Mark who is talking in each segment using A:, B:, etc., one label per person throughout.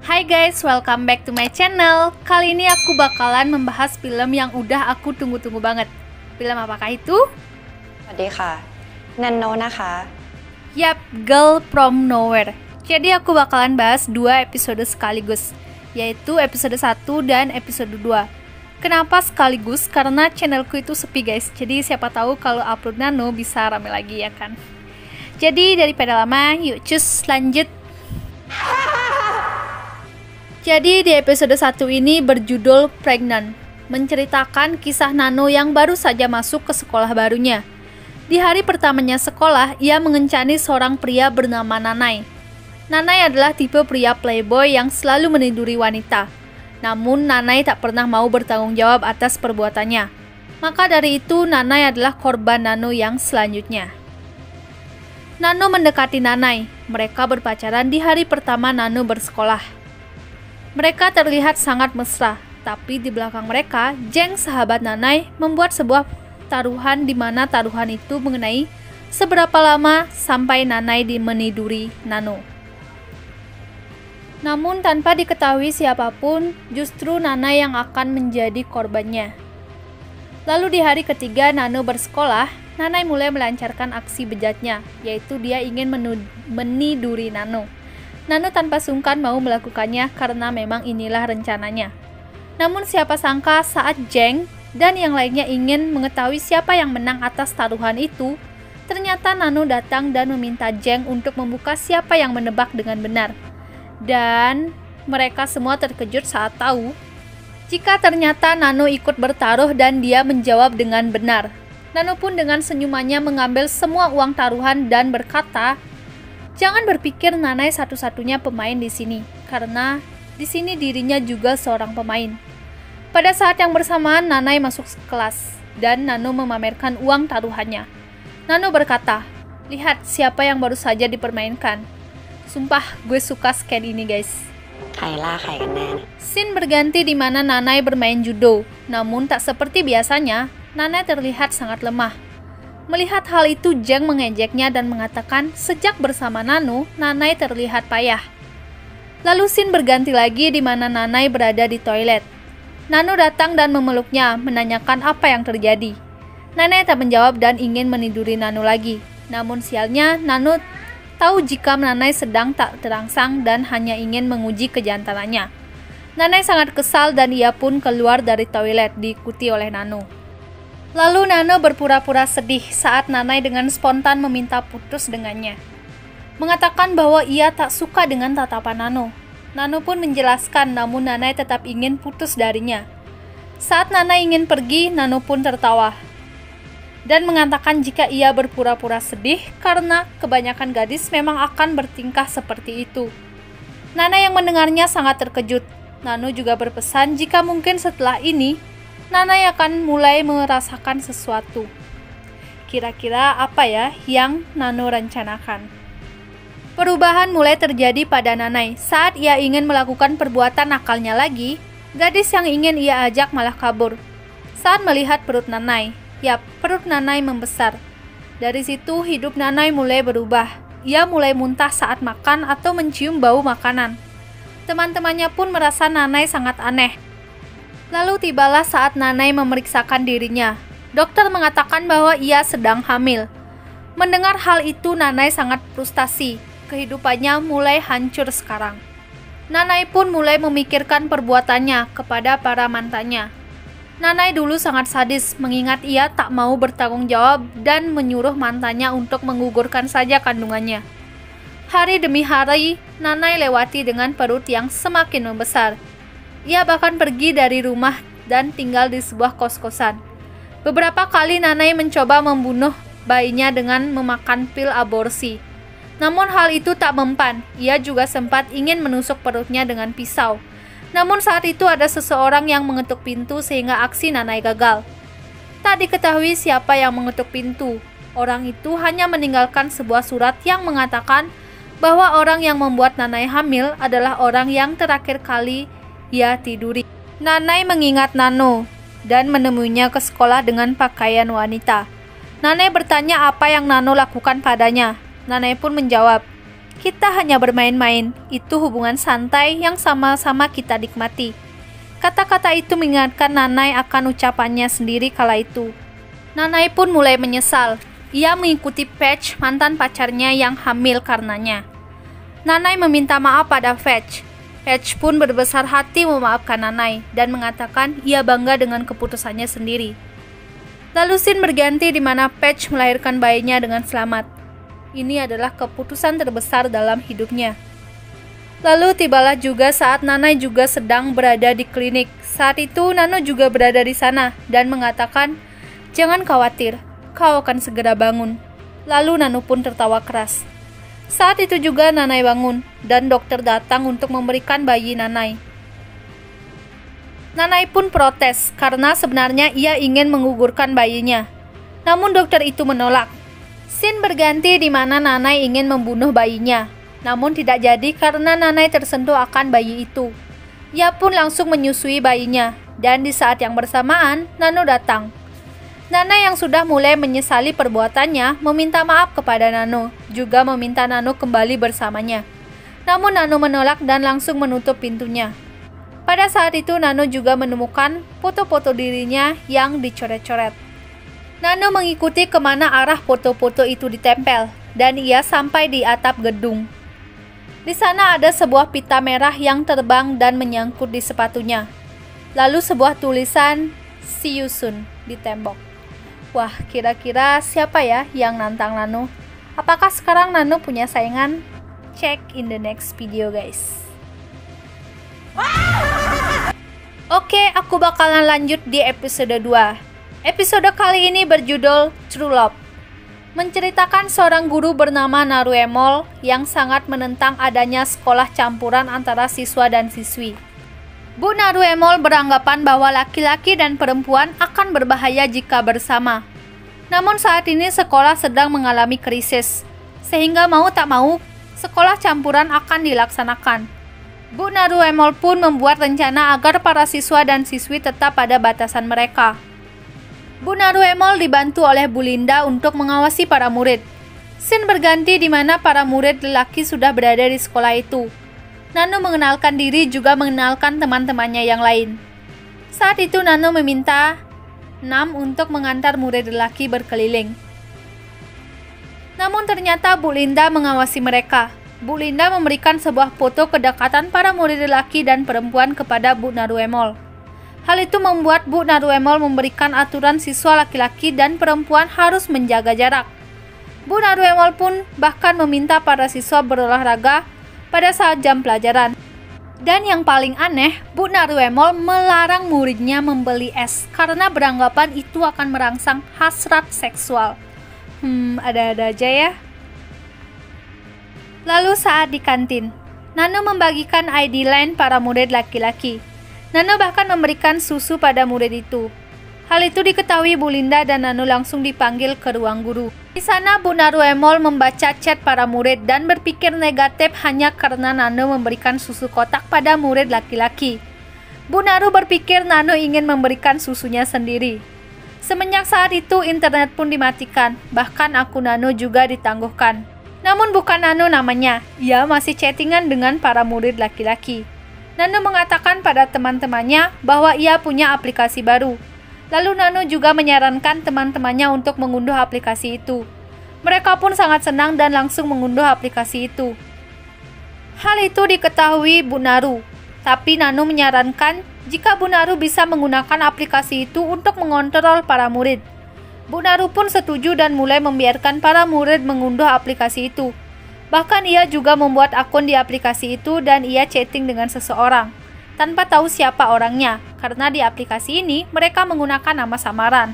A: Hai guys, welcome back to my channel. Kali ini aku bakalan membahas film yang udah aku tunggu-tunggu banget. Film apakah itu?
B: สวัสดีค่ะนันโนนะคะ
A: Yap, Girl from Nowhere. Jadi aku bakalan bahas 2 episode sekaligus, yaitu episode 1 dan episode 2. Kenapa sekaligus? Karena channelku itu sepi guys. Jadi siapa tahu kalau upload nano bisa rame lagi ya kan. Jadi daripada lama, yuk cus lanjut. Jadi di episode 1 ini berjudul Pregnant, menceritakan kisah Nano yang baru saja masuk ke sekolah barunya. Di hari pertamanya sekolah, ia mengencani seorang pria bernama Nanai. Nanai adalah tipe pria playboy yang selalu meniduri wanita. Namun Nanai tak pernah mau bertanggung jawab atas perbuatannya. Maka dari itu Nanai adalah korban Nano yang selanjutnya. Nano mendekati Nanai. Mereka berpacaran di hari pertama Nano bersekolah. Mereka terlihat sangat mesra, tapi di belakang mereka, Jeng sahabat Nanai membuat sebuah taruhan di mana taruhan itu mengenai seberapa lama sampai Nanai meniduri Nano. Namun tanpa diketahui siapapun, justru Nanai yang akan menjadi korbannya. Lalu di hari ketiga Nano bersekolah, Nanai mulai melancarkan aksi bejatnya, yaitu dia ingin meniduri Nano. Nano tanpa sungkan mau melakukannya karena memang inilah rencananya. Namun siapa sangka saat Jeng dan yang lainnya ingin mengetahui siapa yang menang atas taruhan itu, ternyata Nano datang dan meminta Jeng untuk membuka siapa yang menebak dengan benar. Dan mereka semua terkejut saat tahu jika ternyata Nano ikut bertaruh dan dia menjawab dengan benar. Nano pun dengan senyumannya mengambil semua uang taruhan dan berkata, "Jangan berpikir Nanai satu-satunya pemain di sini, karena di sini dirinya juga seorang pemain." Pada saat yang bersamaan, Nanai masuk kelas, dan Nano memamerkan uang taruhannya. Nano berkata, "Lihat siapa yang baru saja dipermainkan." Sumpah, gue suka scan ini guys.
B: ใครล่าใครกันแน่เนี่ย
A: Scene berganti di mana Nanai bermain judo, namun tak seperti biasanya, Nanai terlihat sangat lemah. Melihat hal itu, Jeng mengejeknya dan mengatakan sejak bersama Nano, Nanai terlihat payah. Lalu scene berganti lagi di mana Nanai berada di toilet. Nano datang dan memeluknya, menanyakan apa yang terjadi. Nanai tak menjawab dan ingin meniduri Nano lagi. Namun sialnya, Nano tahu jika Nanai sedang tak terangsang dan hanya ingin menguji kejantanannya. Nanai sangat kesal dan ia pun keluar dari toilet diikuti oleh Nano. Lalu Nano berpura-pura sedih saat Nanai dengan spontan meminta putus dengannya. Mengatakan bahwa ia tak suka dengan tatapan Nano. Nano pun menjelaskan namun Nanai tetap ingin putus darinya. Saat Nanai ingin pergi, Nano pun tertawa. Dan mengatakan jika ia berpura-pura sedih karena kebanyakan gadis memang akan bertingkah seperti itu. Nanai yang mendengarnya sangat terkejut. Nano juga berpesan jika mungkin setelah ini, Nanai akan mulai merasakan sesuatu. Kira-kira apa ya yang Nano rencanakan? Perubahan mulai terjadi pada Nanai. Saat ia ingin melakukan perbuatan nakalnya lagi, gadis yang ingin ia ajak malah kabur. Saat melihat perut Nanai, perut Nanai membesar. Dari situ hidup Nanai mulai berubah. Ia mulai muntah saat makan atau mencium bau makanan. Teman-temannya pun merasa Nanai sangat aneh. Lalu tibalah saat Nanai memeriksakan dirinya. Dokter mengatakan bahwa ia sedang hamil. Mendengar hal itu, Nanai sangat frustasi. Kehidupannya mulai hancur sekarang. Nanai pun mulai memikirkan perbuatannya kepada para mantannya. Nanai dulu sangat sadis, mengingat ia tak mau bertanggung jawab dan menyuruh mantannya untuk menggugurkan saja kandungannya. Hari demi hari, Nanai lewati dengan perut yang semakin membesar. Ia bahkan pergi dari rumah dan tinggal di sebuah kos-kosan. Beberapa kali Nanai mencoba membunuh bayinya dengan memakan pil aborsi. Namun hal itu tak mempan. Ia juga sempat ingin menusuk perutnya dengan pisau. Namun saat itu ada seseorang yang mengetuk pintu sehingga aksi Nanai gagal. Tak diketahui siapa yang mengetuk pintu. Orang itu hanya meninggalkan sebuah surat yang mengatakan bahwa orang yang membuat Nanai hamil adalah orang yang terakhir kali ia tiduri. Nanai mengingat Nano dan menemuinya ke sekolah dengan pakaian wanita. Nanai bertanya apa yang Nano lakukan padanya. Nanai pun menjawab, Kita hanya bermain-main, itu hubungan santai yang sama-sama kita nikmati. Kata-kata itu mengingatkan Nanai akan ucapannya sendiri kala itu. Nanai pun mulai menyesal. Ia mengikuti Patch, mantan pacarnya yang hamil karenanya. Nanai meminta maaf pada Patch. Patch pun berbesar hati memaafkan Nanai dan mengatakan ia bangga dengan keputusannya sendiri. Lalu scene berganti di mana Patch melahirkan bayinya dengan selamat. Ini adalah keputusan terbesar dalam hidupnya. Lalu tibalah juga saat Nanai juga sedang berada di klinik. Saat itu Nano juga berada di sana dan mengatakan, "Jangan khawatir, kau akan segera bangun." Lalu Nano pun tertawa keras. Saat itu juga Nanai bangun dan dokter datang untuk memberikan bayi Nanai. Nanai pun protes karena sebenarnya ia ingin menggugurkan bayinya. Namun dokter itu menolak. Scene berganti di mana Nanai ingin membunuh bayinya. Namun tidak jadi karena Nanai tersentuh akan bayi itu. Ia pun langsung menyusui bayinya. Dan di saat yang bersamaan, Nano datang. Nanai yang sudah mulai menyesali perbuatannya meminta maaf kepada Nano. Juga meminta Nano kembali bersamanya. Namun Nano menolak dan langsung menutup pintunya. Pada saat itu Nano juga menemukan foto-foto dirinya yang dicoret-coret. Nano mengikuti kemana arah foto-foto itu ditempel, dan ia sampai di atap gedung. Di sana ada sebuah pita merah yang terbang dan menyangkut di sepatunya. Lalu sebuah tulisan, "See you soon" di tembok. Wah, kira-kira siapa ya yang nantang Nano? Apakah sekarang Nano punya saingan? Check in the next video, guys. Oke, aku bakalan lanjut di episode 2. Episode kali ini berjudul True Love. Menceritakan seorang guru bernama Naruemol yang sangat menentang adanya sekolah campuran antara siswa dan siswi. Bu Naruemol beranggapan bahwa laki-laki dan perempuan akan berbahaya jika bersama. Namun saat ini sekolah sedang mengalami krisis, sehingga mau tak mau, sekolah campuran akan dilaksanakan. Bu Naruemol pun membuat rencana agar para siswa dan siswi tetap pada batasan mereka. Bu Naruemol dibantu oleh Bu Linda untuk mengawasi para murid. Scene berganti di mana para murid lelaki sudah berada di sekolah itu. Nano mengenalkan diri juga mengenalkan teman-temannya yang lain. Saat itu Nano meminta Nam untuk mengantar murid lelaki berkeliling. Namun ternyata Bu Linda mengawasi mereka. Bu Linda memberikan sebuah foto kedekatan para murid lelaki dan perempuan kepada Bu Naruemol. Hal itu membuat Bu Naruemol memberikan aturan siswa laki-laki dan perempuan harus menjaga jarak. Bu Naruemol pun bahkan meminta para siswa berolahraga pada saat jam pelajaran. Dan yang paling aneh, Bu Naruemol melarang muridnya membeli es karena beranggapan itu akan merangsang hasrat seksual. Ada-ada aja ya. Lalu saat di kantin, Nano membagikan ID line para murid laki-laki. Nano bahkan memberikan susu pada murid itu. Hal itu diketahui Bu Linda dan Nano langsung dipanggil ke ruang guru. Di sana Bu Naruemol membaca chat para murid dan berpikir negatif hanya karena Nano memberikan susu kotak pada murid laki-laki. Bu Naru berpikir Nano ingin memberikan susunya sendiri. Semenjak saat itu internet pun dimatikan, bahkan akun Nano juga ditangguhkan. Namun bukan Nano namanya, ia masih chattingan dengan para murid laki-laki. Nano mengatakan pada teman-temannya bahwa ia punya aplikasi baru. Lalu Nano juga menyarankan teman-temannya untuk mengunduh aplikasi itu. Mereka pun sangat senang dan langsung mengunduh aplikasi itu. Hal itu diketahui Bu Naru, tapi Nano menyarankan jika Bu Naru bisa menggunakan aplikasi itu untuk mengontrol para murid. Bu Naru pun setuju dan mulai membiarkan para murid mengunduh aplikasi itu. Bahkan ia juga membuat akun di aplikasi itu dan ia chatting dengan seseorang, tanpa tahu siapa orangnya, karena di aplikasi ini mereka menggunakan nama samaran.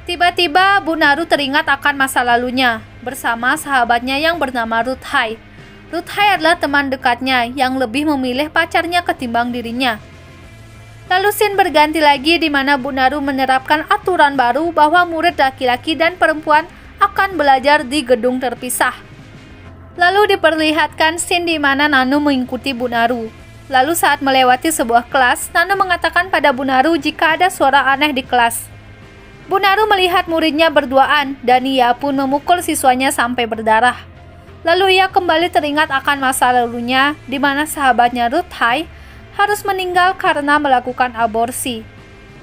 A: Tiba-tiba Bu Naru teringat akan masa lalunya, bersama sahabatnya yang bernama Ruth Hai. Ruth Hai adalah teman dekatnya yang lebih memilih pacarnya ketimbang dirinya. Lalu scene berganti lagi di mana Bu Naru menerapkan aturan baru bahwa murid laki-laki dan perempuan akan belajar di gedung terpisah. Lalu diperlihatkan scene di mana Nano mengikuti Bu Naru. Lalu saat melewati sebuah kelas, Nano mengatakan pada Bu Naru jika ada suara aneh di kelas. Bu Naru melihat muridnya berduaan dan ia pun memukul siswanya sampai berdarah. Lalu ia kembali teringat akan masa lalunya di mana sahabatnya Ruth Hai harus meninggal karena melakukan aborsi.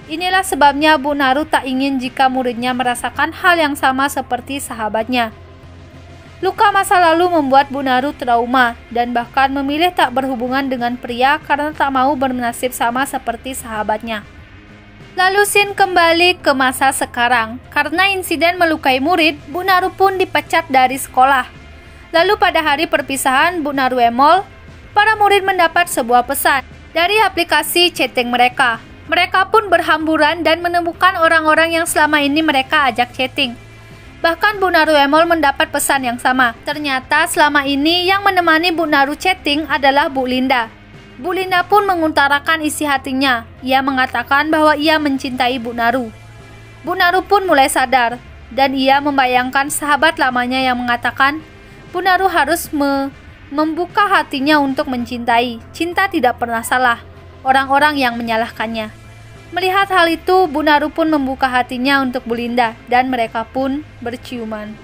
A: Inilah sebabnya Bu Naru tak ingin jika muridnya merasakan hal yang sama seperti sahabatnya. Luka masa lalu membuat Bu Naru trauma dan bahkan memilih tak berhubungan dengan pria karena tak mau bernasib sama seperti sahabatnya. Lalu Shin kembali ke masa sekarang. Karena insiden melukai murid, Bu Naru pun dipecat dari sekolah. Lalu pada hari perpisahan Bu Naru Mall, para murid mendapat sebuah pesan dari aplikasi chatting mereka. Mereka pun berhamburan dan menemukan orang-orang yang selama ini mereka ajak chatting. Bahkan Bu Naru Mall mendapat pesan yang sama. Ternyata selama ini yang menemani Bu Naru chatting adalah Bu Linda. Bu Linda pun mengutarakan isi hatinya. Ia mengatakan bahwa ia mencintai Bu Naru. Bu Naru pun mulai sadar dan ia membayangkan sahabat lamanya yang mengatakan Bu Naru harus membuka hatinya untuk mencintai. Cinta tidak pernah salah. Orang-orang yang menyalahkannya. Melihat hal itu, Bu Naru pun membuka hatinya untuk Bu Linda dan mereka pun berciuman.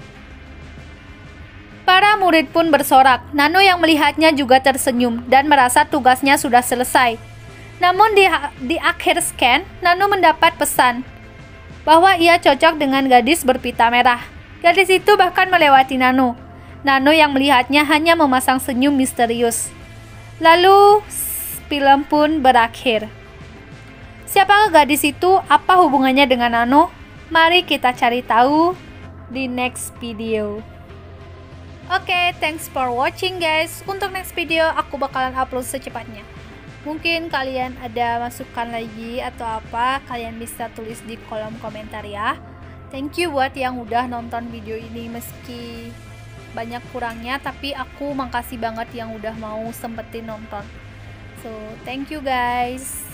A: Para murid pun bersorak. Nano yang melihatnya juga tersenyum dan merasa tugasnya sudah selesai. Namun di akhir scan, Nano mendapat pesan bahwa ia cocok dengan gadis berpita merah. Gadis itu bahkan melewati Nano. Nano yang melihatnya hanya memasang senyum misterius. Lalu film pun berakhir. Siapakah gadis itu? Apa hubungannya dengan Nano? Mari kita cari tahu di next video. Oke, thanks for watching guys. Untuk next video aku bakalan upload secepatnya. Mungkin kalian ada masukan lagi atau apa, kalian bisa tulis di kolom komentar ya. Thank you buat yang udah nonton video ini meski banyak kurangnya, tapi aku makasih banget yang udah mau sempetin nonton. So, thank you guys.